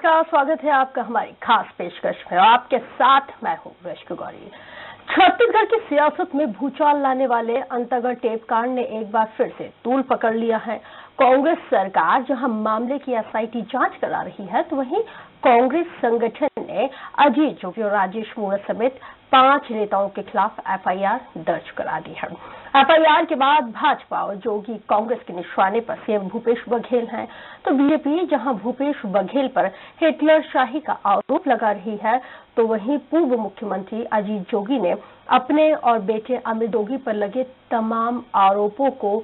नमस्कार, स्वागत है आपका हमारी खास पेशकश में। आपके साथ मैं हूं वैश्क गौरी। छत्तीसगढ़ की सियासत में भूचाल लाने वाले अंतागढ़ टेप कांड ने एक बार फिर से तूल पकड़ लिया है। कांग्रेस सरकार जहां मामले की एसआईटी जांच करा रही है, तो वहीं कांग्रेस संगठन ने अजीत जोगी और राजेश मूणत समेत 5 नेताओं के खिलाफ एफआईआर दर्ज करा दी है। एफआईआर के बाद भाजपा और जोगी कांग्रेस के निशाने पर सीएम भूपेश बघेल हैं, तो बीजेपी जहां भूपेश बघेल पर हिटलर शाही का आरोप लगा रही है, तो वहीं पूर्व मुख्यमंत्री अजीत जोगी ने अपने और बेटे अमित जोगी पर लगे तमाम आरोपों को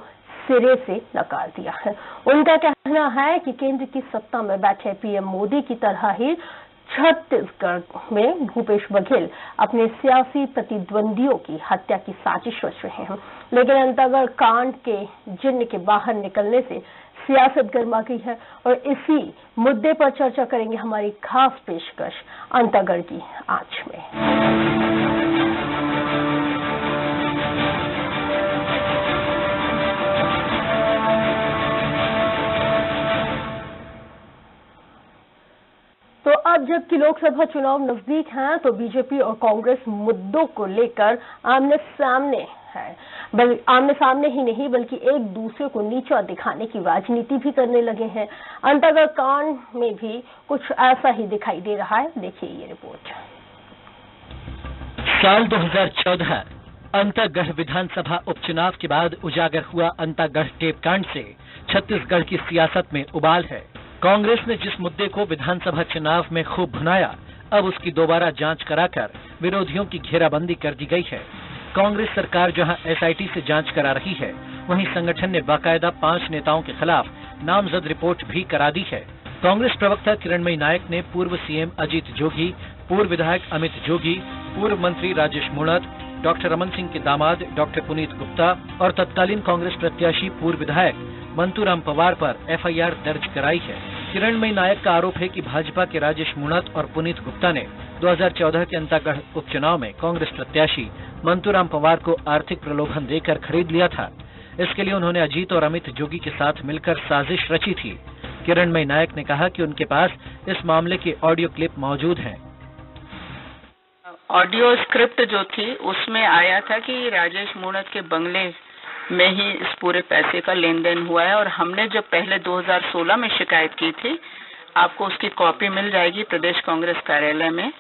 सिरे से नकार दिया है। उनका कहना है कि केंद्र की सत्ता में बैठे पीएम मोदी की तरह ही छत्तीसगढ़ में भूपेश बघेल अपने सियासी प्रतिद्वंदियों की हत्या की साजिश रच रहे हैं। लेकिन अंतागढ़ कांड के जिन्न के बाहर निकलने से सियासत गर्मा गई है और इसी मुद्दे पर चर्चा करेंगे हमारी खास पेशकश अंतागढ़ की आंच में। तो अब जबकि लोकसभा चुनाव नजदीक हैं, तो बीजेपी और कांग्रेस मुद्दों को लेकर आमने सामने है। आमने सामने ही नहीं बल्कि एक दूसरे को नीचा दिखाने की राजनीति भी करने लगे हैं। अंतागढ़ कांड में भी कुछ ऐसा ही दिखाई दे रहा है। देखिए ये रिपोर्ट। साल 2014 अंतागढ़ विधानसभा उपचुनाव के बाद उजागर हुआ अंतागढ़ टेप कांड से छत्तीसगढ़ की सियासत में उबाल है। कांग्रेस ने जिस मुद्दे को विधानसभा चुनाव में खूब भुनाया, अब उसकी दोबारा जांच कराकर विरोधियों की घेराबंदी कर दी गई है। कांग्रेस सरकार जहां एसआईटी से जांच करा रही है, वहीं संगठन ने बाकायदा 5 नेताओं के खिलाफ नामजद रिपोर्ट भी करा दी है। कांग्रेस प्रवक्ता किरणमयी नायक ने पूर्व सीएम अजीत जोगी, पूर्व विधायक अमित जोगी, पूर्व मंत्री राजेश मूणत, डॉक्टर रमन सिंह के दामाद डॉक्टर पुनीत गुप्ता और तत्कालीन कांग्रेस प्रत्याशी पूर्व विधायक मंतूराम पवार पर एफआईआर दर्ज कराई है। किरणमयी नायक का आरोप है कि भाजपा के राजेश मूणत और पुनीत गुप्ता ने 2014 के अंतागढ़ उपचुनाव में कांग्रेस प्रत्याशी मंतूराम पवार को आर्थिक प्रलोभन देकर खरीद लिया था। इसके लिए उन्होंने अजीत और अमित जोगी के साथ मिलकर साजिश रची थी। किरणमयी नायक ने कहा कि उनके पास इस मामले के ऑडियो क्लिप मौजूद हैं। ऑडियो स्क्रिप्ट जो थी उसमें आया था कि राजेश मूणत के बंगले में ही इस पूरे पैसे का लेन देन हुआ है, और हमने जब पहले 2016 में शिकायत की थी, आपको उसकी कॉपी मिल जाएगी प्रदेश कांग्रेस कार्यालय में,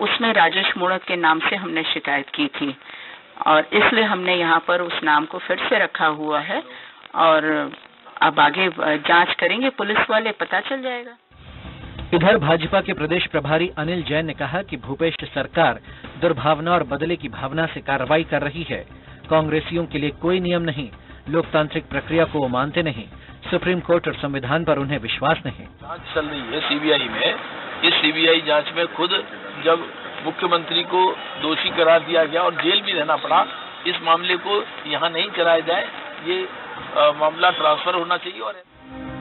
उसमें राजेश मूणत के नाम से हमने शिकायत की थी और इसलिए हमने यहाँ पर उस नाम को फिर से रखा हुआ है और अब आगे जांच करेंगे पुलिस वाले, पता चल जाएगा। इधर भाजपा के प्रदेश प्रभारी अनिल जैन ने कहा कि भूपेश सरकार दुर्भावना और बदले की भावना से कार्रवाई कर रही है। कांग्रेसियों के लिए कोई नियम नहीं, लोकतांत्रिक प्रक्रिया को वो मानते नहीं, सुप्रीम कोर्ट और संविधान पर उन्हें विश्वास नहीं। जांच चल रही है सीबीआई में। इस सीबीआई जांच में खुद जब मुख्यमंत्री को दोषी करार दिया गया और जेल भी रहना पड़ा, इस मामले को यहाँ नहीं चलाया जाए, ये मामला ट्रांसफर होना चाहिए। और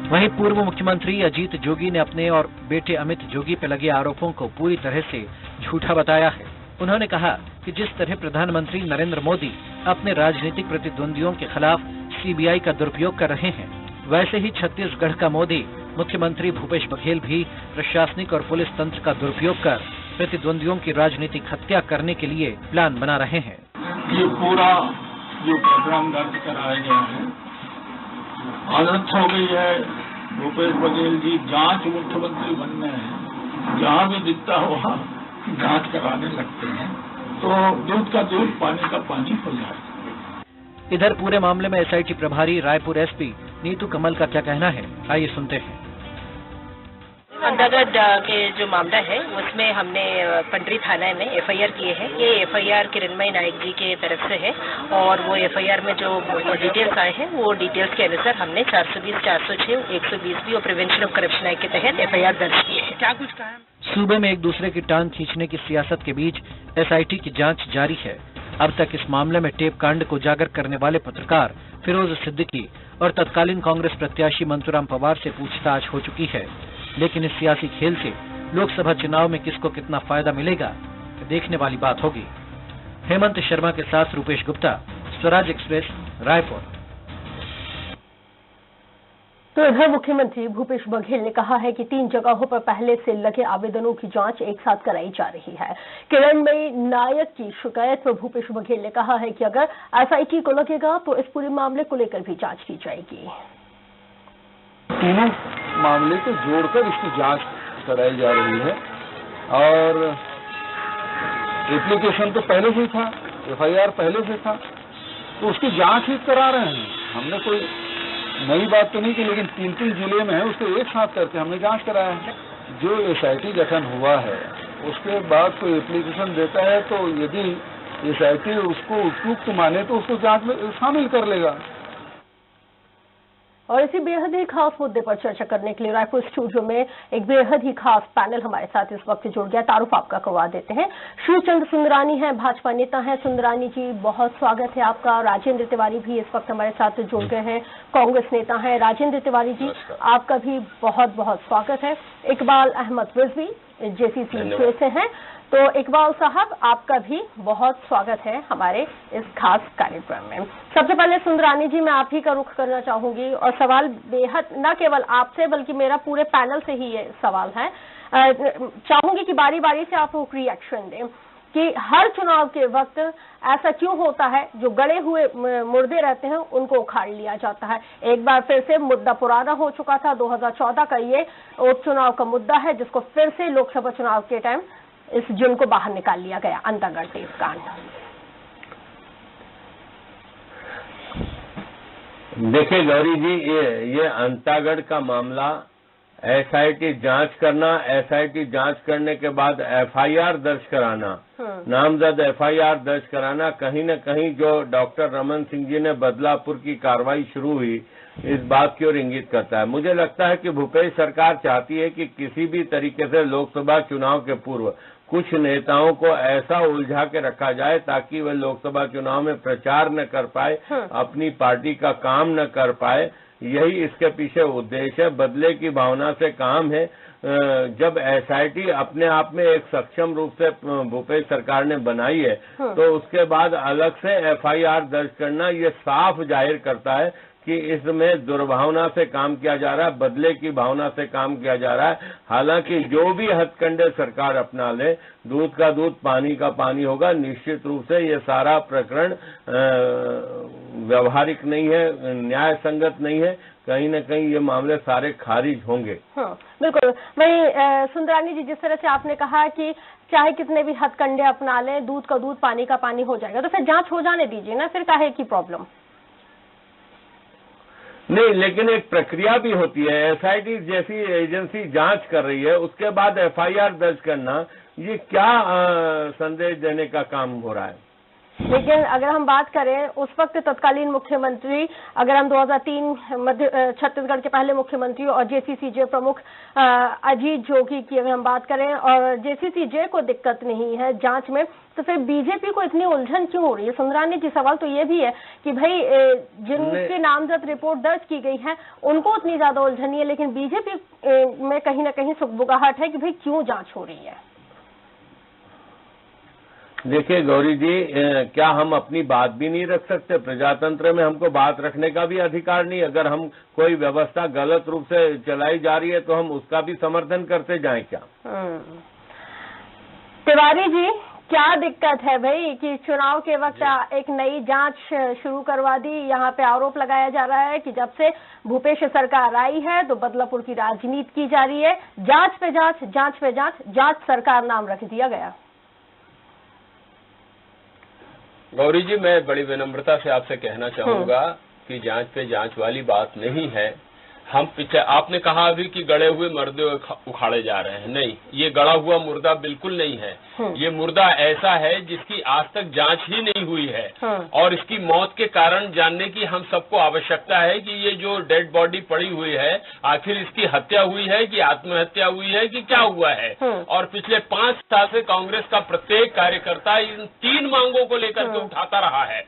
वहीं पूर्व मुख्यमंत्री अजीत जोगी ने अपने और बेटे अमित जोगी पर लगे आरोपों को पूरी तरह से झूठा बताया है। उन्होंने कहा कि जिस तरह प्रधानमंत्री नरेंद्र मोदी अपने राजनीतिक प्रतिद्वंदियों के खिलाफ सीबीआई का दुरुपयोग कर रहे हैं, वैसे ही छत्तीसगढ़ का मोदी मुख्यमंत्री भूपेश बघेल भी प्रशासनिक और पुलिस तंत्र का दुरुपयोग कर प्रतिद्वंदियों की राजनीतिक हत्या करने के लिए प्लान बना रहे हैं। ये पूरा जो प्रोग्राम दर्ज कराया गया है, आदत हो गई है भूपेश बघेल जी जांच मुख्यमंत्री बनने हैं, जहाँ भी दिखता हुआ जांच कराने लगते हैं, तो दूध का दूध पानी का पानी हो जाए। इधर पूरे मामले में एसआईटी प्रभारी रायपुर एसपी नीतू कमल का क्या कहना है, आइए सुनते हैं। अंतागढ़ के जो मामला है उसमें हमने पंडरी थाना में एफआईआर किए हैं। ये एफआईआर किरणमयी नायक जी के तरफ से है और वो एफआईआर में जो डिटेल्स आए हैं वो डिटेल्स के अनुसार हमने 420, 406, 120 और प्रिवेंशन ऑफ करप्शन एक्ट के तहत एफआईआर दर्ज किए हैं। क्या कुछ कहा? सूबे में एक दूसरे की टांग खींचने की सियासत के बीच एसआईटी की जांच जारी है। अब तक इस मामले में टेप कांड को उजागर करने वाले पत्रकार फिरोज सिद्दीकी और तत्कालीन कांग्रेस प्रत्याशी मंतूराम पवार से पूछताछ हो चुकी है। लेकिन इस सियासी खेल से लोकसभा चुनाव में किसको कितना फायदा मिलेगा, देखने वाली बात होगी। हेमंत शर्मा के साथ रूपेश गुप्ता, स्वराज एक्सप्रेस, रायपुर। तो इधर मुख्यमंत्री भूपेश बघेल ने कहा है कि 3 जगहों पर पहले से लगे आवेदनों की जांच एक साथ कराई जा रही है। किरणमयी नायक की शिकायत पर भूपेश बघेल ने कहा है कि अगर एसआईटी को लगेगा तो इस पूरे मामले को लेकर भी जांच की जाएगी। तीनों मामले को जोड़कर इसकी जांच कराई जा रही है और एप्लीकेशन तो पहले से था, एफआईआर पहले से था, तो उसकी जांच ही करा रहे हैं। हमने कोई नई बात तो नहीं की, लेकिन 3 जिले में है, उसको एक साथ करके हमने जांच कराया है। जो एसआईटी गठन हुआ है उसके बाद कोई एप्लीकेशन देता है तो यदि एसआईटी उसको उपयुक्त माने तो उसको जांच में शामिल कर लेगा। और इसी बेहद ही खास मुद्दे पर चर्चा करने के लिए रायपुर स्टूडियो में एक बेहद ही खास पैनल हमारे साथ इस वक्त जुड़ गया। तारुफ आपका करवा देते हैं। शिवचंद्र सुंदरानी हैं, भाजपा नेता हैं। सुंदरानी जी, बहुत स्वागत है आपका। राजेंद्र तिवारी भी इस वक्त हमारे साथ जुड़ गए हैं, कांग्रेस नेता हैं। राजेंद्र तिवारी जी, आपका भी बहुत बहुत स्वागत है। इकबाल अहमद रिजवी जेसीसी से हैं। तो इकबाल साहब, आपका भी बहुत स्वागत है हमारे इस खास कार्यक्रम में। सबसे पहले सुंदरानी जी, मैं आप ही का रुख करना चाहूंगी और सवाल बेहद न केवल आपसे बल्कि मेरा पूरे पैनल से ही ये सवाल है। चाहूंगी कि बारी बारी से आप एक रिएक्शन दें कि हर चुनाव के वक्त ऐसा क्यों होता है, जो गड़े हुए मुर्दे रहते हैं उनको उखाड़ लिया जाता है। एक बार फिर से मुद्दा पुराना हो चुका था, 2014 का ये उपचुनाव का मुद्दा है, जिसको फिर से लोकसभा चुनाव के टाइम इस जुर्म को बाहर निकाल लिया गया, अंतागढ़ टेप कांड। देखिए गौरी जी, ये अंतागढ़ का मामला एसआईटी जांच करना, एसआईटी जांच करने के बाद एफआईआर दर्ज कराना, नामजद एफआईआर दर्ज कराना, कहीं न कहीं जो डॉक्टर रमन सिंह जी ने बदलापुर की कार्रवाई शुरू हुई, इस बात की ओर इंगित करता है। मुझे लगता है कि भूपेश सरकार चाहती है कि किसी भी तरीके से लोकसभा चुनाव के पूर्व कुछ नेताओं को ऐसा उलझा के रखा जाए ताकि वे लोकसभा चुनाव में प्रचार न कर पाए, अपनी पार्टी का काम न कर पाए। यही इसके पीछे उद्देश्य है। बदले की भावना से काम है। जब एसआईटी अपने आप में एक सक्षम रूप से भूपेश सरकार ने बनाई है, तो उसके बाद अलग से एफआईआर दर्ज करना ये साफ जाहिर करता है कि इसमें दुर्भावना से काम किया जा रहा है, बदले की भावना से काम किया जा रहा है। हालांकि जो भी हथकंडे सरकार अपना ले, दूध का दूध पानी का पानी होगा। निश्चित रूप से ये सारा प्रकरण व्यवहारिक नहीं है, न्याय संगत नहीं है। कहीं न कहीं ये मामले सारे खारिज होंगे। बिल्कुल। वही सुंदरानी जी, जिस तरह से आपने कहा कि चाहे कितने भी हथकंडे अपना लें, दूध का दूध पानी का पानी हो जाएगा, तो फिर जांच हो जाने दीजिए ना, फिर काहे की प्रॉब्लम? नहीं, लेकिन एक प्रक्रिया भी होती है। एसआईटी जैसी एजेंसी जांच कर रही है, उसके बाद एफआईआर दर्ज करना, ये क्या संदेश देने का काम हो रहा है? लेकिन अगर हम बात करें उस वक्त तत्कालीन मुख्यमंत्री, अगर हम 2003 छत्तीसगढ़ के पहले मुख्यमंत्री और जेसीसीजे प्रमुख अजीत जोगी की अगर हम बात करें, और जेसीसीजे को दिक्कत नहीं है जांच में, तो फिर बीजेपी को इतनी उलझन क्यों हो रही है? सुंदरानी जी, सवाल तो ये भी है कि भाई जिनके नामजद रिपोर्ट दर्ज की गई है उनको उतनी ज्यादा उलझन नहीं है, लेकिन बीजेपी में कहीं ना कहीं सुगबुगाहट है कि भाई क्यों जांच हो रही है? देखिए गौरी जी, क्या हम अपनी बात भी नहीं रख सकते? प्रजातंत्र में हमको बात रखने का भी अधिकार नहीं? अगर हम कोई व्यवस्था गलत रूप से चलाई जा रही है तो हम उसका भी समर्थन करते जाएं क्या? तिवारी जी, क्या दिक्कत है भाई कि चुनाव के वक्त एक नई जांच शुरू करवा दी? यहाँ पे आरोप लगाया जा रहा है कि जब से भूपेश सरकार आई है तो बदलापुर की राजनीति की जा रही है। जांच पे जांच, जांच पे जांच, जांच सरकार नाम रख दिया गया। गौरी जी, मैं बड़ी विनम्रता से आपसे कहना चाहूंगा कि जांच पे जांच वाली बात नहीं है। हम पीछे, आपने कहा अभी कि गड़े हुए मुर्दे उखाड़े जा रहे हैं। नहीं, ये गड़ा हुआ मुर्दा बिल्कुल नहीं है। ये मुर्दा ऐसा है जिसकी आज तक जांच ही नहीं हुई है, और इसकी मौत के कारण जानने की हम सबको आवश्यकता है कि ये जो डेड बॉडी पड़ी हुई है, आखिर इसकी हत्या हुई है कि आत्महत्या हुई है कि क्या हुआ है। और पिछले 5 साल से कांग्रेस का प्रत्येक कार्यकर्ता इन 3 मांगों को लेकर के उठाता रहा है,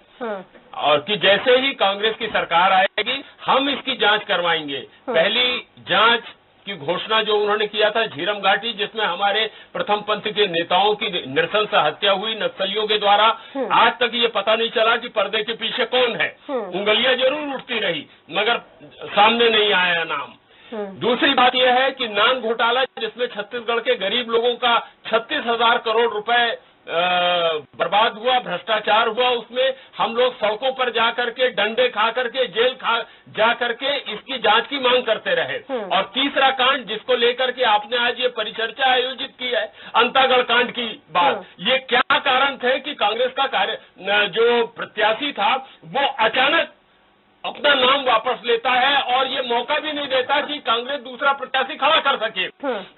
और कि जैसे ही कांग्रेस की सरकार आएगी हम इसकी जांच करवाएंगे। पहली जांच की घोषणा जो उन्होंने किया था, झीरम घाटी, जिसमें हमारे प्रथम पंथ के नेताओं की नृशंस हत्या हुई नक्सलियों के द्वारा, आज तक ये पता नहीं चला कि पर्दे के पीछे कौन है। उंगलियां जरूर उठती रही मगर सामने नहीं आया नाम। दूसरी बात यह है कि नान घोटाला, जिसमें छत्तीसगढ़ के गरीब लोगों का 36,000 करोड़ रुपए बर्बाद हुआ, भ्रष्टाचार हुआ, उसमें हम लोग सड़कों पर जा करके, डंडे खा करके, जेल जा करके इसकी जांच की मांग करते रहे। और तीसरा कांड जिसको लेकर के आपने आज ये परिचर्चा आयोजित की है, अंतागढ़ कांड की बात, ये क्या कारण थे कि कांग्रेस का जो प्रत्याशी था वो अचानक अपना नाम वापस लेता है और ये मौका भी नहीं देता कि कांग्रेस दूसरा प्रत्याशी खड़ा कर सके।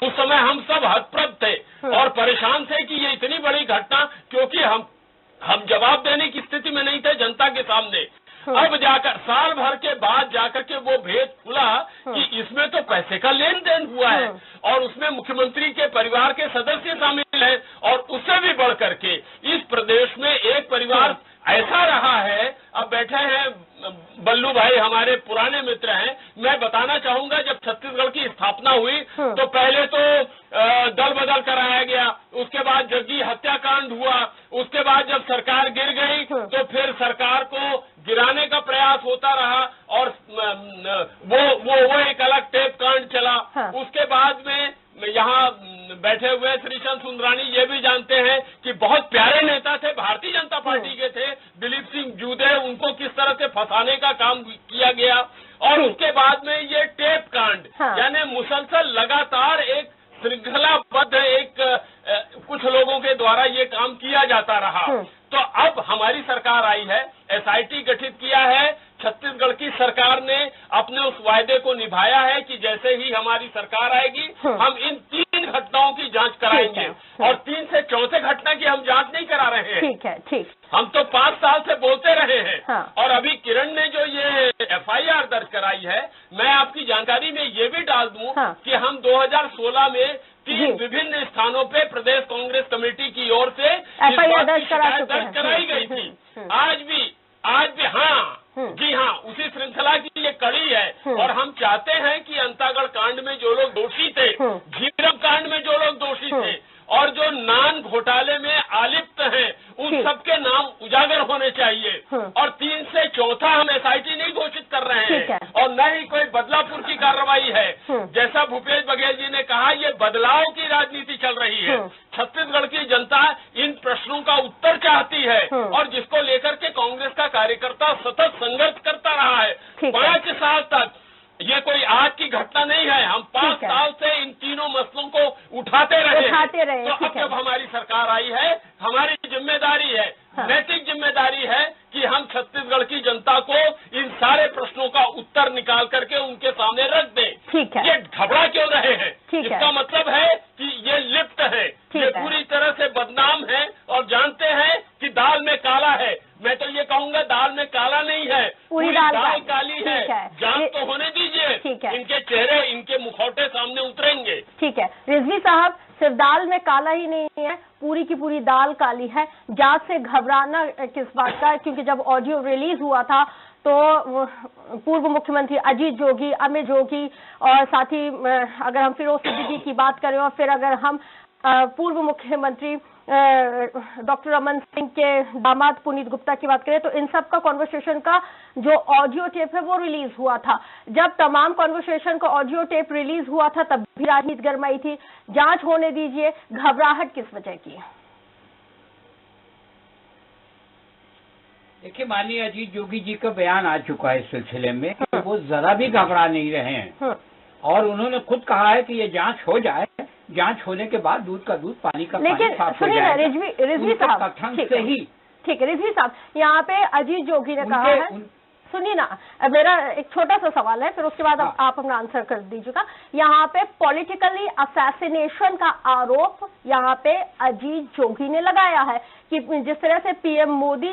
उस समय हम सब हतप्रभ थे और परेशान थे कि ये इतनी बड़ी घटना, क्योंकि हम जवाब देने की स्थिति में नहीं थे जनता के सामने। अब जाकर साल भर के बाद जाकर के वो भेद खुला कि इसमें तो पैसे का लेन देन हुआ है और उसमें मुख्यमंत्री के परिवार के सदस्य शामिल हैं। और उससे भी बढ़ करके इस प्रदेश में एक परिवार ऐसा रहा है, अब बैठे हैं बल्लू भाई हमारे पुराने मित्र हैं, मैं बताना चाहूंगा जब छत्तीसगढ़ की स्थापना हुई तो पहले तो दल बदल कराया गया, उसके बाद जग्गी हत्याकांड हुआ, उसके बाद जब सरकार गिर गई तो फिर सरकार को गिराने का प्रयास होता रहा और वो एक अलग टेप कांड चला। उसके बाद में यहाँ बैठे हुए श्रीचंद सुंदरानी ये भी जानते हैं कि बहुत प्यारे नेता थे, भारतीय जनता पार्टी के थे, दिलीप सिंह जूदे, उनको किस तरह से फंसाने का काम किया गया। और उसके बाद में ये टेप कांड, यानी मुसलसल लगातार एक श्रृंखलाबद्ध कुछ लोगों के द्वारा ये काम किया जाता रहा। तो अब हमारी सरकार आई है, एसआईटी गठित किया है, छत्तीसगढ़ की सरकार ने अपने उस वायदे को निभाया है कि जैसे ही हमारी सरकार आएगी हम इन 3 घटनाओं की जांच कराएंगे और 3 से चौथे घटना की हम जांच नहीं करा रहे हैं। ठीक है, ठीक। हम तो 5 साल से बोलते रहे हैं। और अभी किरण ने जो ये एफआईआर दर्ज कराई है, मैं आपकी जानकारी में ये भी डाल दूं कि हम 2016 में 3 विभिन्न स्थानों पे प्रदेश कांग्रेस कमेटी की ओर से एफआईआर दर्ज कराई गई थी। आज भी जी हाँ, उसी श्रृंखला की ये कड़ी है। और हम चाहते हैं कि अंतागढ़ कांड में जो लोग दोषी थे, झीरम कांड में जो लोग दोषी थे और जो नान घोटाले में आलिप्त हैं, उन सबके नाम उजागर होने चाहिए। और 3 से चौथा हम एसआईटी नहीं घोषित कर रहे हैं और न ही कोई बदलापुर की कार्रवाई है। जैसा भूपेश बघेल जी ने कहा, ये बदलाव की राजनीति चल रही है। छत्तीसगढ़ की जनता इन प्रश्नों का उत्तर चाहती है और जिसको लेकर के कांग्रेस का कार्यकर्ता सतत संघर्ष करता रहा है 5 साल तक। ये कोई आज की घटना नहीं है, हम 5 साल से इन तीनों मसलों को उठाते रहे। तो अब जब हमारी सरकार आई है, हमारी जिम्मेदारी है, नैतिक जिम्मेदारी है कि हम छत्तीसगढ़ की जनता को इन सारे प्रश्नों का उत्तर निकाल करके उनके सामने रख दें। ये घबरा क्यों रहे हैं? इसका मतलब है कि ये लिप्त है, ये पूरी तरह से बदनाम है और जानते हैं कि दाल में काला है। मैं तो ये कहूँगा दाल में काला नहीं है, पूरी दाल काली है। जांच तो होने दीजिए, इनके चेहरे, इनके मुखौटे सामने उतरेंगे। ठीक है रिजवी साहब, सिर्फ दाल में काला ही नहीं है, पूरी की पूरी दाल काली है। जांच से घबराना किस बात का? क्योंकि जब ऑडियो रिलीज हुआ था तो पूर्व मुख्यमंत्री अजीत जोगी, अमित जोगी और साथ ही अगर हम फिरोज सिद्दीकी की बात करें और फिर अगर हम पूर्व मुख्यमंत्री डॉक्टर रमन सिंह के दामाद पुनीत गुप्ता की बात करें तो इन सब का कॉन्वर्सेशन का जो ऑडियो टेप है वो रिलीज हुआ था। जब तमाम कॉन्वर्सेशन का ऑडियो टेप रिलीज हुआ था तब भी राजनीति गरमाई थी। जांच होने दीजिए, घबराहट किस वजह की? देखिए, माननीय अजीत जोगी जी का बयान आ चुका है इस सिलसिले में कि वो जरा भी घबरा नहीं रहे हैं और उन्होंने खुद कहा है कि ये जांच हो जाए, जांच होने के बाद दूध का दूध, पानी का पानी साफ हो जाएगा। रिजवी साहब, ठीक है रिजवी साहब, यहाँ पे अजीत जोगी ने कहा है, सुनिए ना, मेरा एक छोटा सा सवाल है, फिर उसके बाद आप अपना आंसर कर दीजिएगा। यहाँ पे पॉलिटिकली असैसिनेशन का आरोप यहाँ पे अजीत जोगी ने लगाया है कि जिस तरह से पीएम मोदी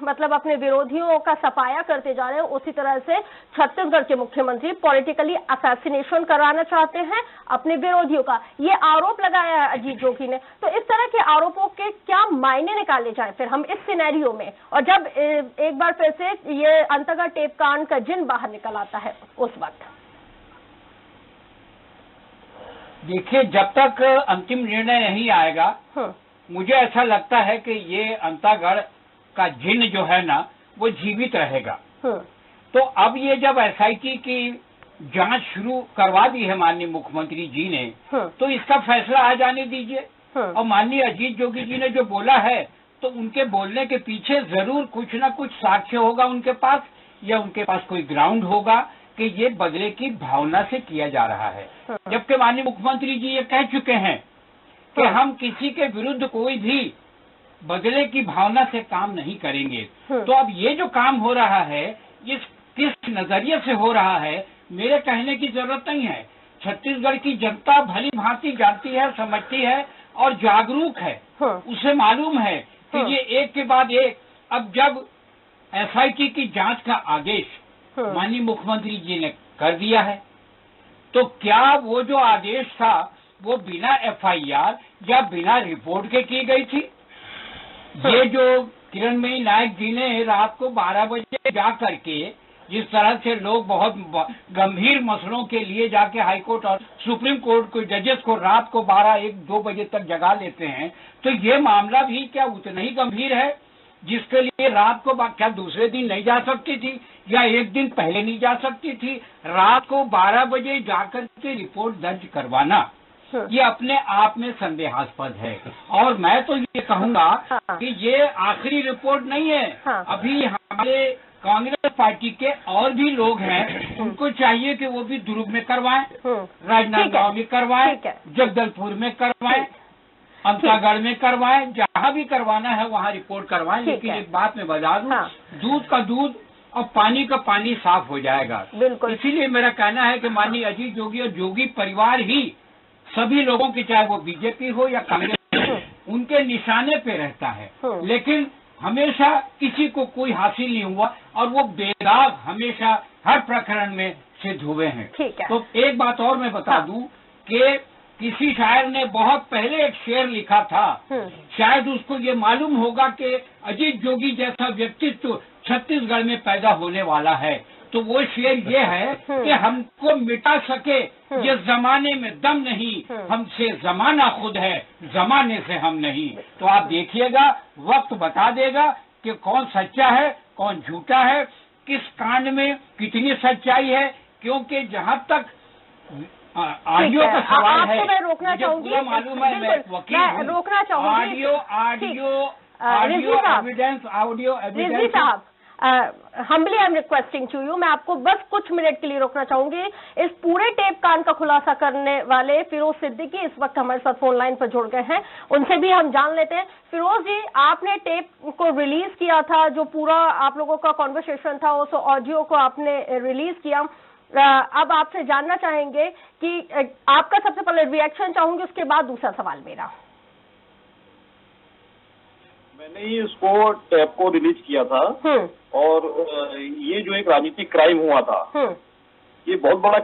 मतलब अपने विरोधियों का सफाया करते जा रहे हैं, उसी तरह से छत्तीसगढ़ के मुख्यमंत्री पॉलिटिकली असैसिनेशन कराना चाहते हैं अपने विरोधियों का। ये आरोप लगाया है अजीत जोगी ने। तो इस तरह के आरोपों के क्या मायने निकाले जाए फिर हम इस सिनेरियो में, और जब एक बार फिर से ये अंतागढ़ टेप कांड का जिन बाहर निकल आता है उस वक्त? देखिए, जब तक अंतिम निर्णय नहीं आएगा, मुझे ऐसा लगता है कि ये अंतागढ़ का जिन्न जो है ना, वो जीवित रहेगा। तो अब ये जब एसआईटी की जांच शुरू करवा दी है माननीय मुख्यमंत्री जी ने, तो इसका फैसला आ जाने दीजिए। और माननीय अजीत जोगी जी ने जो बोला है, तो उनके बोलने के पीछे जरूर कुछ ना कुछ साक्ष्य होगा उनके पास, या उनके पास कोई ग्राउंड होगा कि ये बदले की भावना से किया जा रहा है। जबकि माननीय मुख्यमंत्री जी ये कह चुके हैं कि हम किसी के विरुद्ध कोई भी बदले की भावना से काम नहीं करेंगे। तो अब ये जो काम हो रहा है, ये किस नजरिए से हो रहा है, मेरे कहने की जरूरत नहीं है। छत्तीसगढ़ की जनता भली भांति जानती है, समझती है और जागरूक है। उसे मालूम है कि ये एक के बाद एक, अब जब एसआईटी की जांच का आदेश माननीय मुख्यमंत्री जी ने कर दिया है, तो क्या वो जो आदेश था वो बिना एफआईआर या बिना रिपोर्ट के की गई थी? ये जो किरणमयी नायक जी ने रात को 12 बजे जा करके, जिस तरह से लोग बहुत गंभीर मसलों के लिए जाके हाईकोर्ट और सुप्रीम कोर्ट को जजेस को रात को 12, 1, 2 बजे तक जगा लेते हैं, तो ये मामला भी क्या उतना ही गंभीर है जिसके लिए रात को क्या दूसरे दिन नहीं जा सकती थी, या एक दिन पहले नहीं जा सकती थी? रात को 12 बजे जाकर के रिपोर्ट दर्ज करवाना, ये अपने आप में संदेहास्पद है। और मैं तो ये कहूँगा कि ये आखिरी रिपोर्ट नहीं है। अभी हमारे कांग्रेस पार्टी के और भी लोग हैं, उनको चाहिए कि वो भी दुर्ग में करवाएं, राजनांदगांव में करवाएं, जगदलपुर में करवाएं, अंतागढ़ में करवाएं, जहाँ भी करवाना है वहाँ रिपोर्ट करवाएं। लेकिन एक बात मैं बता दूं, दूध का दूध और पानी का पानी साफ हो जाएगा। इसीलिए मेरा कहना है कि माननीय अजीत जोगी और जोगी परिवार ही सभी लोगों की, चाहे वो बीजेपी हो या कांग्रेस, उनके निशाने पे रहता है। लेकिन हमेशा किसी को कोई हासिल नहीं हुआ और वो बेदाग हमेशा हर प्रकरण में सिद्ध हुए हैं। तो एक बात और मैं बता दूं कि किसी शायर ने बहुत पहले एक शेर लिखा था, शायद उसको ये मालूम होगा कि अजीत जोगी जैसा व्यक्तित्व छत्तीसगढ़ में पैदा होने वाला है। तो वो शेर ये है कि हमको मिटा सके ये जमाने में दम नहीं, हमसे जमाना खुद है, जमाने से हम नहीं। तो आप देखिएगा, वक्त बता देगा कि कौन सच्चा है, कौन झूठा है, किस कांड में कितनी सच्चाई है। क्योंकि जहाँ तक ऑडियो का सवाल है, मैं रोकना चाहूंगी, मालूम है, मैं वकील हूँ, रोकना चाहूंगी, audio evidence humbly I'm requesting to you, मैं आपको बस कुछ मिनट के लिए रोकना चाहूंगी। इस पूरे टेप कांड का खुलासा करने वाले फिरोज सिद्दीकी इस वक्त हमारे साथ फोन लाइन पर जुड़ गए हैं, उनसे भी हम जान लेते हैं। फिरोज जी, आपने टेप को रिलीज किया था, जो पूरा आप लोगों का कॉन्वर्सेशन था, उस ऑडियो को आपने रिलीज किया। अब आपसे जानना चाहेंगे कि आपका सबसे पहले रिएक्शन चाहूंगी, उसके बाद दूसरा सवाल मेरा। मैंने ही इसको टैप को रिलीज किया था और ये जो एक राजनीतिक क्राइम हुआ था, ये बहुत बड़ा,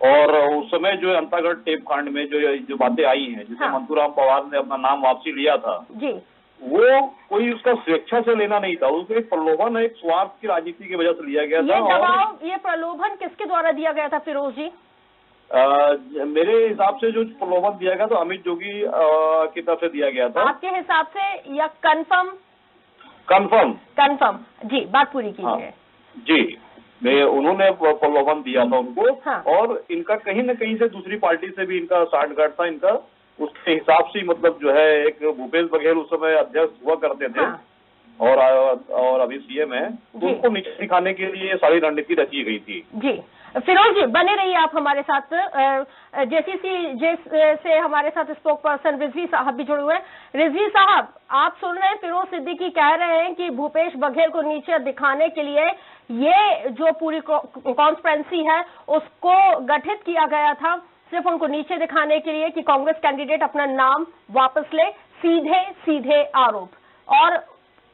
और उस समय जो अंतागढ़ टेप कांड में जो बातें आई हैं, जिसे मंतूराम पवार ने अपना नाम वापसी लिया था जी, वो कोई उसका स्वेच्छा से लेना नहीं था, उसको एक प्रलोभन, एक स्वार्थ की राजनीति की वजह से लिया गया था। ये दबाव, ये प्रलोभन किसके द्वारा दिया गया था फिरोज जी? मेरे हिसाब से जो प्रलोभन दिया गया तो अमित जोगी की तरफ से दिया गया था। आपके हिसाब से या कंफर्म? कंफर्म जी, बात पूरी कीजिए। जी, उन्होंने प्रलोभन दिया था उनको, और इनका कहीं न कहीं से दूसरी पार्टी से भी इनका साठगांठ था इनका, उसके हिसाब से मतलब जो है, एक भूपेश बघेल उस समय अध्यक्ष हुआ करते थे और अभी सीएम है, तो उनको नीचे दिखाने के लिए सारी रणनीति रची गई थी। जी, फिरोज जी बने रहिए आप हमारे साथ। जेसीसी से हमारे साथ स्पोक पर्सन रिजवी साहब भी जुड़े हुए हैं। रिजवी साहब, आप सुन रहे हैं, फिरोज सिद्दीकी कह रहे हैं कि भूपेश बघेल को नीचे दिखाने के लिए ये जो पूरी कॉन्स्पिरेंसी है उसको गठित किया गया था, सिर्फ उनको नीचे दिखाने के लिए कि कांग्रेस कैंडिडेट अपना नाम वापस ले। सीधे सीधे आरोप, और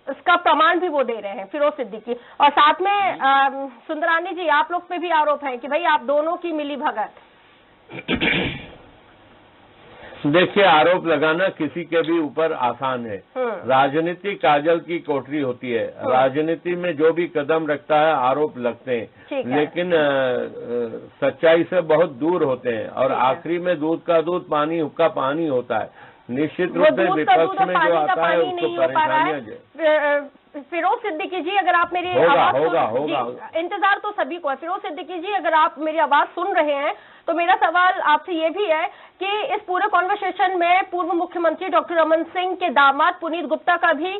इसका प्रमाण भी वो दे रहे हैं फिरोज सिद्दीकी, और साथ में सुंदरानी जी, आप लोग पे भी आरोप है कि भाई आप दोनों की मिली भगत। देखिए, आरोप लगाना किसी के भी ऊपर आसान है। राजनीति काजल की कोठरी होती है। राजनीति में जो भी कदम रखता है आरोप लगते हैं, लेकिन सच्चाई से बहुत दूर होते हैं और आखिरी में दूध का दूध पानी का पानी होता है। निश्चित रूप से विपक्ष में जो आता है उसको परेशानियां। फिरोज सिद्दीकी जी, अगर आप मेरी आवाज होगा इंतजार तो सभी को है। फिरोज सिद्दीकी जी, अगर आप मेरी आवाज सुन रहे हैं तो मेरा सवाल आपसे ये भी है कि इस पूरे कॉन्वर्सेशन में पूर्व मुख्यमंत्री डॉक्टर रमन सिंह के दामाद पुनीत गुप्ता का भी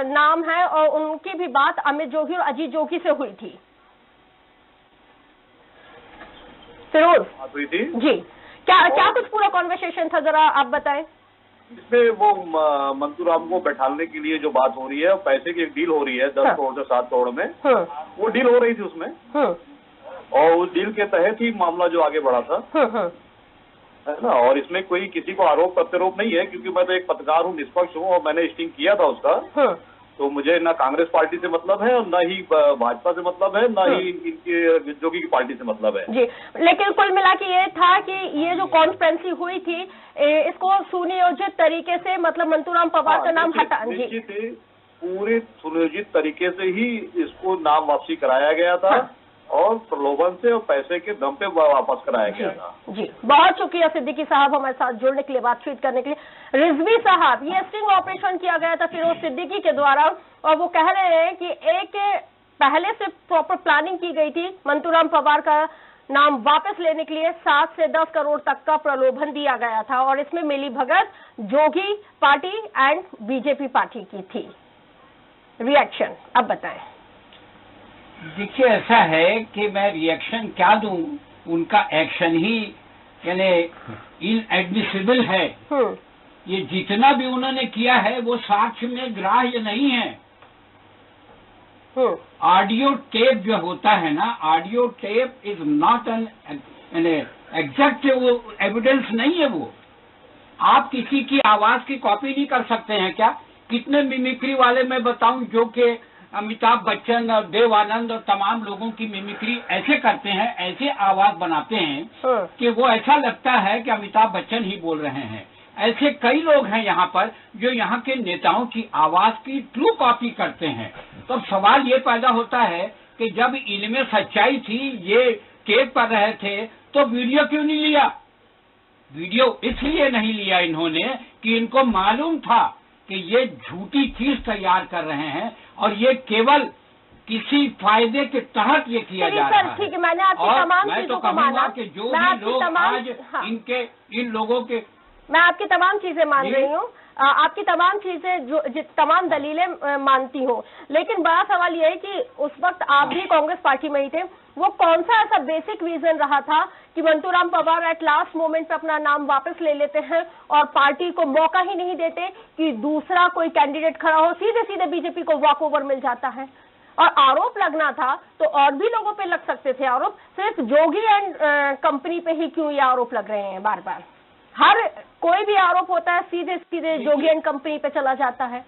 नाम है और उनकी भी बात अमित जोगी और अजीत जोगी से हुई थी। फिरोज जी, क्या कुछ पूरा कॉन्वर्सेशन था, जरा आप बताएं। इसमें वो मंतूराम को बैठाने के लिए जो बात हो रही है, पैसे की एक डील हो रही है 10 करोड़ से 7 करोड़ में, वो डील हो रही थी उसमें, और उस डील के तहत ही मामला जो आगे बढ़ा था, है ना। और इसमें कोई किसी को आरोप प्रत्यारोप नहीं है, क्योंकि मैं तो एक पत्रकार हूँ, निष्पक्ष हूँ, और मैंने स्टिंग किया था उसका। तो मुझे ना कांग्रेस पार्टी से मतलब है और ना ही भाजपा से मतलब है, ना ही इनके जोगी की पार्टी से मतलब है जी। लेकिन कुल मिला के ये था कि ये जो कॉन्फ्रेंस हुई थी, इसको सुनियोजित तरीके से, मतलब मंतूराम पवार का नाम हटा, निश्चित पूरी सुनियोजित तरीके से ही इसको नाम वापसी कराया गया था और प्रलोभन से और पैसे के दम पे वापस कराया गया था। जी, बहुत शुक्रिया सिद्दीकी साहब हमारे साथ जुड़ने के लिए, बातचीत करने के लिए। रिजवी साहब, ये स्टिंग ऑपरेशन किया गया था फिरोज सिद्दीकी के द्वारा, और वो कह रहे हैं कि एक पहले से प्रॉपर प्लानिंग की गई थी मंतूराम पवार का नाम वापस लेने के लिए। 7 से 10 करोड़ तक का प्रलोभन दिया गया था और इसमें मिली भगत जोगी पार्टी एंड बीजेपी पार्टी की थी। रिएक्शन अब बताएं। देखिए, ऐसा है कि मैं रिएक्शन क्या दूं, उनका एक्शन ही यानी इनएडमिसिबल है। ये जितना भी उन्होंने किया है वो साक्ष्य में ग्राह्य नहीं है। ऑडियो टेप जो होता है ना, audio tape is not an exact evidence नहीं है। वो आप किसी की आवाज की कॉपी नहीं कर सकते हैं क्या? कितने मिमिक्री वाले मैं बताऊं जो कि अमिताभ बच्चन और देवानंद और तमाम लोगों की मिमिक्री ऐसे करते हैं, ऐसे आवाज बनाते हैं कि वो ऐसा लगता है कि अमिताभ बच्चन ही बोल रहे हैं। ऐसे कई लोग हैं यहाँ पर जो यहाँ के नेताओं की आवाज की ट्रू कॉपी करते हैं। तो सवाल ये पैदा होता है कि जब इनमें सच्चाई थी, ये टेप कर रहे थे, तो वीडियो क्यों नहीं लिया? वीडियो इसलिए नहीं लिया इन्होंने कि इनको मालूम था कि ये झूठी चीज तैयार कर रहे हैं और ये केवल किसी फायदे के तहत ये किया जा रहा है। ठीक है, मैंने आपकी तमाम चीजों को माना कि जो भी लोग आज इन लोगों के, मैं आपकी तमाम चीजें मान रही हूँ, आपकी तमाम चीजें जो तमाम दलीलें मानती हूँ, लेकिन बड़ा सवाल यह है कि उस वक्त आप भी कांग्रेस पार्टी में ही थे। वो कौन सा ऐसा बेसिक रीजन रहा था कि Manturam Pawar at last moment पे अपना नाम वापस ले लेते हैं और पार्टी को मौका ही नहीं देते कि दूसरा कोई कैंडिडेट खड़ा हो, सीधे सीधे बीजेपी को वॉक ओवर मिल जाता है? और आरोप लगना था तो और भी लोगों पे लग सकते थे आरोप, सिर्फ जोगी एंड कंपनी पे ही क्यों ये आरोप लग रहे हैं बार बार? हर कोई भी आरोप होता है सीधे सीधे जोगी एंड कंपनी पे चला जाता है।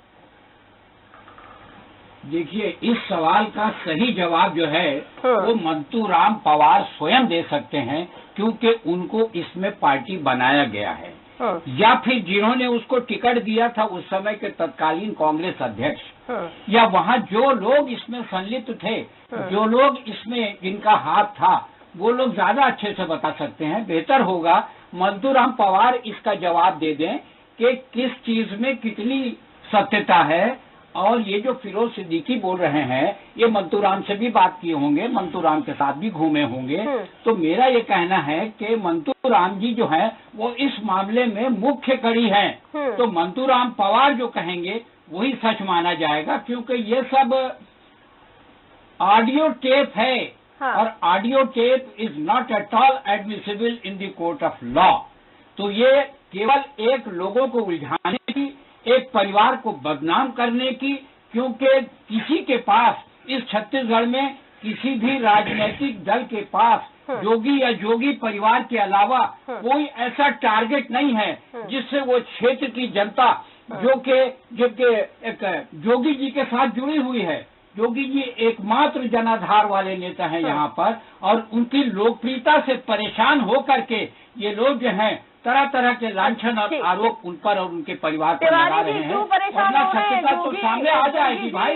देखिए, इस सवाल का सही जवाब जो है वो मंतूराम पवार स्वयं दे सकते हैं, क्योंकि उनको इसमें पार्टी बनाया गया है, या फिर जिन्होंने उसको टिकट दिया था उस समय के तत्कालीन कांग्रेस अध्यक्ष, या वहाँ जो लोग इसमें संलिप्त थे, जो लोग इसमें जिनका हाथ था, वो लोग ज्यादा अच्छे से बता सकते हैं। बेहतर होगा मंतूराम पवार इसका जवाब दे दें कि किस चीज में कितनी सत्यता है। और ये जो फिरोज सिद्दीकी बोल रहे हैं, ये मंतूराम से भी बात किए होंगे, मंतूराम के साथ भी घूमे होंगे। तो मेरा ये कहना है कि मंतूराम जी जो है वो इस मामले में मुख्य कड़ी हैं। तो मंतूराम पवार जो कहेंगे वही सच माना जाएगा, क्योंकि ये सब ऑडियो टेप है। और audio tape is not at all admissible in the court of law. तो ये केवल एक लोगों को उलझाने की, एक परिवार को बदनाम करने की, क्योंकि किसी के पास इस छत्तीसगढ़ में किसी भी राजनीतिक दल के पास जोगी या जोगी परिवार के अलावा कोई ऐसा टारगेट नहीं है जिससे वो क्षेत्र की जनता जो कि एक जोगी जी के साथ जुड़ी हुई है। जोगी जी एकमात्र जनाधार वाले नेता हैं यहाँ पर, और उनकी लोकप्रियता से परेशान होकर के ये लोग जो हैं तरह तरह के लांछन और आरोप उन पर और उनके परिवार पर लगा रहे हैं। सत्यता तो सामने आ जाएगी भाई।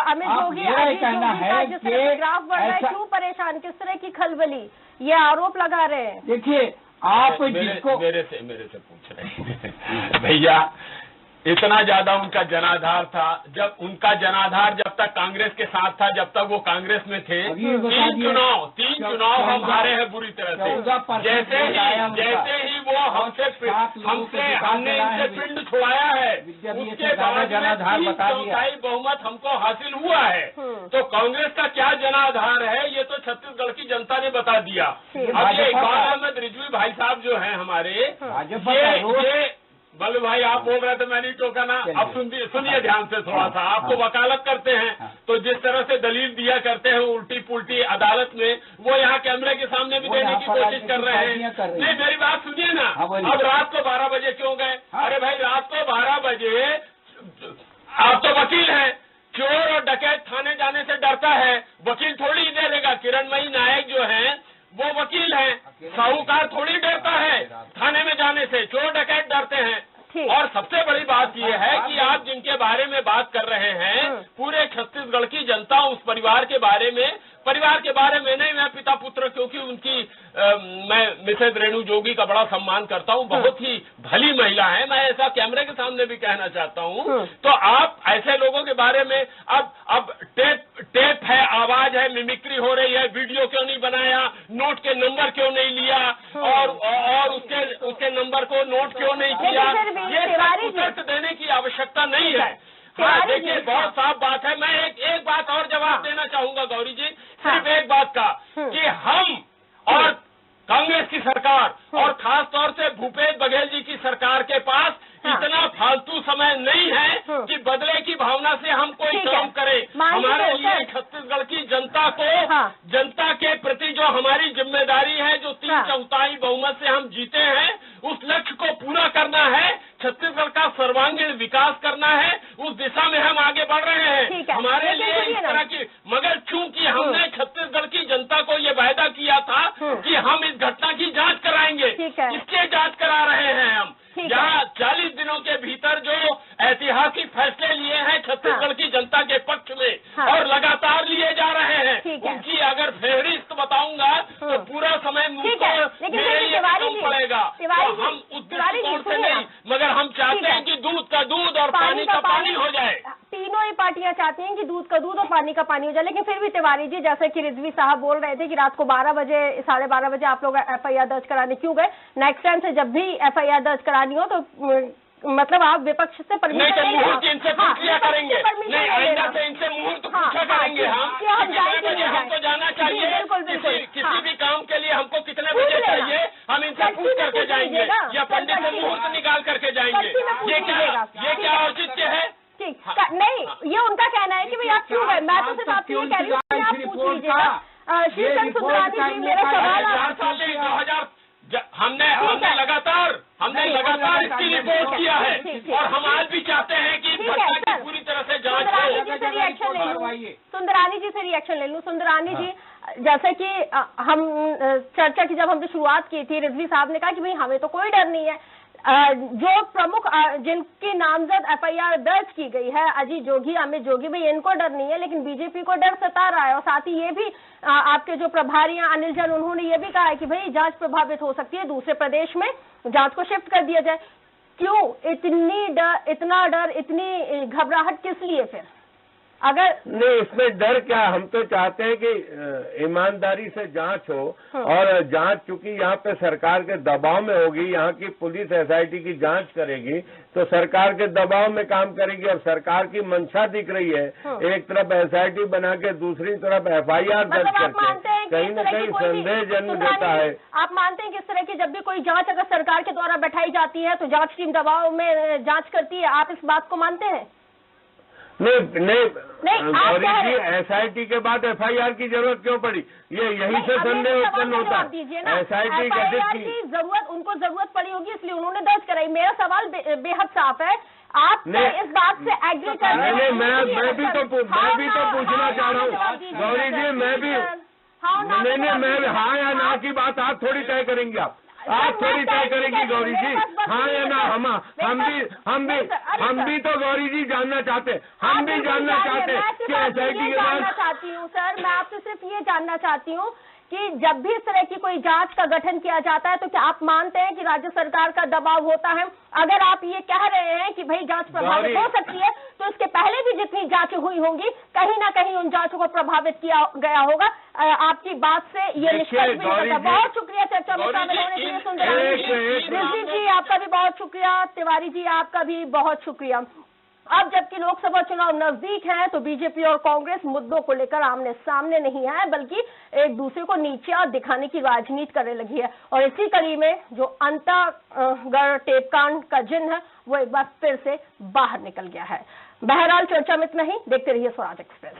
अमित जोगी कहना है कि ग्राफ बढ़ रहा है, क्यों परेशान, किस तरह की खलबली, ये आरोप लगा रहे हैं। देखिए आप जिसको मेरे से पूछ रहे हैं भैया, इतना ज्यादा उनका जनाधार था, जब उनका जनाधार जब तक कांग्रेस के साथ था, जब तक वो कांग्रेस में थे, तीन चुनाव हम हारे हैं बुरी तरह से। जैसे ही वो हमने इनसे पिंड छुड़ाया है, उसके बाद चौथाई बहुमत हमको हासिल हुआ है। तो कांग्रेस का क्या जनाधार है ये तो छत्तीसगढ़ की जनता ने बता दिया। अब ये इकबाल अहमद रिजवी भाई साहब जो है हमारे, बल्लू भाई आप बोल रहे थे मैं नहीं टोका ना, अब सुनिए ध्यान से थोड़ा सा, आपको वकालत करते हैं तो जिस तरह से दलील दिया करते हैं उल्टी पुल्टी अदालत में, वो यहाँ कैमरे के सामने भी देने की कोशिश कर रहे हैं। नहीं मेरी बात सुनिए ना, अब रात को 12 बजे क्यों गए? अरे भाई रात को 12 बजे आप तो वकील हैं, चोर और डकैत थाने जाने से डरता है, वकील थोड़ी दे देगा। किरणमयी नायक जो है वो वकील हैं, साहूकार थोड़ी डरता है थाने में जाने से, चोर डकैत डरते हैं। और सबसे बड़ी बात यह है कि आप जिनके बारे में बात कर रहे हैं, पूरे छत्तीसगढ़ की जनता उस परिवार के बारे में नहीं, मैं पिता पुत्र, क्योंकि उनकी मैं मिसेज रेणु जोगी का बड़ा सम्मान करता हूं, बहुत ही भली महिला है, मैं ऐसा कैमरे के सामने भी कहना चाहता हूं। तो आप ऐसे लोगों के बारे में अब टेप है, आवाज है, मिमिक्री हो रही है, वीडियो क्यों नहीं बनाया, नोट के नंबर क्यों नहीं लिया, और उसके नंबर को नोट क्यों नहीं किया, ये सब उत्तर देने की आवश्यकता नहीं है। हाँ देखिए बहुत साफ बात है। मैं एक बात और जवाब देना चाहूंगा गौरी जी, सिर्फ एक बात का, कि हम और कांग्रेस की सरकार और खास तौर से भूपेश बघेल जी की सरकार के पास इतना फालतू समय नहीं है कि बदले की भावना से हम कोई काम करें। हमारे लिए छत्तीसगढ़ की जनता को, जनता के प्रति जो हमारी जिम्मेदारी है, जो 3/4 बहुमत से हम जीते हैं, उस लक्ष्य को पूरा करना है, छत्तीसगढ़ का सर्वांगीण विकास करना है, उस दिशा में हम आगे बढ़ रहे हैं। हमारे लिए इस तरह की, मगर चूंकि हमने छत्तीसगढ़ की जनता को ये वायदा किया था कि हम इस घटना की जांच कराएंगे, इसके जांच करा रहे हैं हम। यहाँ 40 दिनों के भीतर जो ऐतिहासिक फैसले लिए हैं छत्तीसगढ़ की जनता के पक्ष में और लगातार लिए जा रहे हैं, उनकी अगर फहरिस्त बताऊंगा तो पूरा समय मेरे लिए कम पड़ेगा। तो हम उस दृष्टिकोण से नहीं, मगर हम चाहते हैं कि दूध का दूध और पानी का पानी हो जाए। तीनों ही पार्टियां चाहती हैं कि दूध का दूध और पानी का पानी हो जाए, लेकिन फिर भी तिवारी जी, जैसे कि रिजवी साहब बोल रहे थे कि रात को 12 बजे 12:30 बजे आप लोग FIR दर्ज कराने क्यों गए? नेक्स्ट टाइम से जब भी FIR दर्ज करानी हो तो मतलब आप विपक्ष से परमिशन मुहूर्त इनसे पूछा करेंगे, नहीं आइंदा से इनसे मुहूर्त पूछा करेंगे हम, कितने बजे हमको जाना चाहिए, किसी भी काम के लिए हमको कितने बजे चाहिए, हम इनसे पूछ करके जाएंगे या पंडित से मुहूर्त निकाल करके जाएंगे। ये क्या औचित्य है? नहीं, ये उनका कहना है कि भाई आप क्यों गए। मैं तो सिर्फ आपसे ये कह रही हूँ, आप पूछ लीजिएगा। शीर्षक सुंदरानी जी, मेरा सवाल हमने लगातार इसकी रिपोर्ट किया है और हम आज भी चाहते हैं कि घटना की पूरी तरह से जांच हो। सुंदरानी जी से रिएक्शन ले लूं। सुंदरानी जी, जैसे कि हम चर्चा की जब हमने शुरुआत की थी, रिजवी साहब ने कहा कि भाई हमें तो कोई डर नहीं है। जो प्रमुख जिनकी नामजद FIR दर्ज की गई है, अजीत जोगी, अमित जोगी, भाई इनको डर नहीं है, लेकिन बीजेपी को डर सता रहा है। और साथ ही ये भी आपके जो प्रभारी हैं अनिल जैन, उन्होंने ये भी कहा है कि भाई जांच प्रभावित हो सकती है, दूसरे प्रदेश में जांच को शिफ्ट कर दिया जाए। क्यों इतना डर, इतनी घबराहट किस लिए फिर? अगर नहीं, इसमें डर क्या, हम तो चाहते हैं कि ईमानदारी से जांच हो और जांच चूंकि यहाँ पे सरकार के दबाव में होगी, यहाँ की पुलिस SIT की जांच करेगी तो सरकार के दबाव में काम करेगी और सरकार की मंशा दिख रही है। एक तरफ SIT बना के दूसरी तरफ FIR दर्ज करके कहीं न कहीं संदेह जन्म देता है। आप मानते हैं कि इस तरह की जब भी कोई जांच अगर सरकार के द्वारा बैठाई जाती है तो जांच टीम दबाव में जांच करती है, आप इस बात को मानते हैं? नहीं गौरी जी, SIT के बाद FIR की जरूरत क्यों पड़ी? ये यही से संदेह उत्पन्न होता है। SIT की जरूरत, उनको जरूरत पड़ी होगी इसलिए उन्होंने दर्ज कराई। मेरा सवाल बेहद साफ है, आप इस बात से एग्री कर रहे हैं? मैं भी तो पूछना चाह रहा हूँ गौरी जी, मैं भी नहीं, मैं हाँ या ना की बात आप थोड़ी तय करेंगे। आप आप थोड़ी तय करेंगी गौरी जी, हाँ या ना? हम भी तो गौरी जी जानना चाहते, हम भी जानना चाहते कि SIT के बाद चाहती हूँ सर, मैं आपसे सिर्फ ये जानना चाहती हूँ कि जब भी इस तरह की कोई जांच का गठन किया जाता है तो क्या आप मानते हैं कि राज्य सरकार का दबाव होता है? अगर आप ये कह रहे हैं कि भाई जांच प्रभावित हो सकती है तो इसके पहले भी जितनी जांच हुई होंगी कहीं ना कहीं उन जांचों को प्रभावित किया गया होगा। आपकी बात से ये निष्कर्ष भी निकलता है। बहुत शुक्रिया चर्चा में शामिल होने के लिए। सुंदरानी जी आपका भी बहुत शुक्रिया, तिवारी जी आपका भी बहुत शुक्रिया। अब जबकि लोकसभा चुनाव नजदीक है तो बीजेपी और कांग्रेस मुद्दों को लेकर आमने सामने नहीं है बल्कि एक दूसरे को नीचा दिखाने की राजनीति करने लगी है और इसी कड़ी में जो अंतागढ़ टेपकांड का जिन्न है वो एक बार फिर से बाहर निकल गया है। बहरहाल चर्चा में इतना ही, देखते रहिए स्वराज एक्सप्रेस।